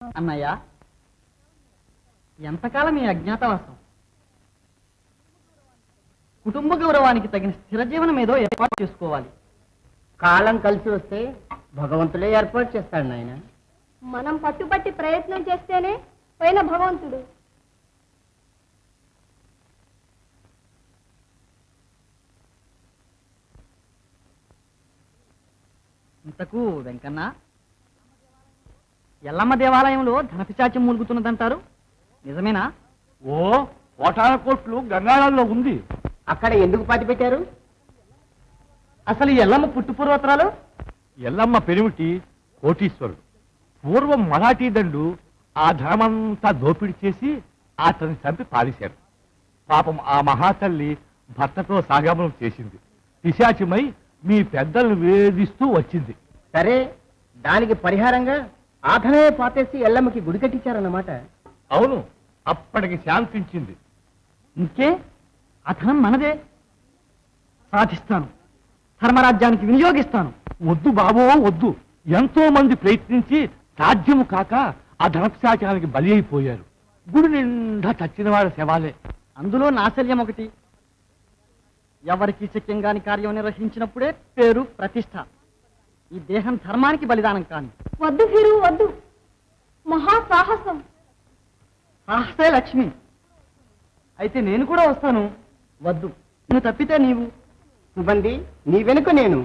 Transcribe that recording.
అన్నయ్య, ఎంతకాలం ఈ అజ్ఞాతవాసం? కుటుంబ గౌరవానికి తగిన స్థిర జీవనం ఏదో ఏర్పాటు చేసుకోవాలి. కాలం కలిసి వస్తే భగవంతుడే ఏర్పాటు చేస్తాడు నాయన. మనం పట్టుబట్టి ప్రయత్నం చేస్తేనే పోయిన భగవంతుడు. ఇంతకు వెంకన్న, ఎల్లమ్మ దేవాలయంలో ధనపిశాచం మూలుగుతున్నదంటారు, నిజమేనా? ఓ కోటాన కోట్లు గంగాళంలో ఉంది. అక్కడ ఎందుకు పాతి పెట్టారు? అసలు ఈ ఎల్లమ్మ పుట్టుపూర్వోత్తరాలు? ఎల్లమ్మ పెరిమిటి కోటీశ్వరుడు. పూర్వం మరాఠీ దండు ఆ ధనమంతా దోపిడీ చేసి అతన్ని చంపి పారేశారు. పాపం ఆ మహాతల్లి భర్తతో సాగమనం చేసింది. పిశాచిమై మీ పెద్దలను వేధిస్తూ వచ్చింది. సరే, దానికి పరిహారంగా ఆ ధనమే పాతేసి ఎల్లమ్మకి గుడి కట్టించారన్నమాట. అవును, అప్పటికి శాంతించింది. ఇంకే ఆ ధనం మనదే. సాధిస్తాను, ధర్మరాజ్యానికి వినియోగిస్తాను. వద్దు బాబో వద్దు. ఎంతో మంది ప్రయత్నించి సాధ్యము కాక ఆ ధనపిశాచానికి బలి అయిపోయారు. గుడి నిండా చచ్చిన వారి శవాలే. అందులో నాశల్యం ఒకటి. ఎవరికి శక్యంగాని కార్యం నిర్వహించినప్పుడే పేరు, ప్రతిష్ట. ఈ దేహం ధర్మానికి బలిదానం కాని. వద్దు భీరు, వద్దు. మహాసాహసం. సాహసే లక్ష్మి. అయితే నేను కూడా వస్తాను. వద్దు, నువ్వు తప్పితే నీవు. సుబంది, నీ వెనుక నేను.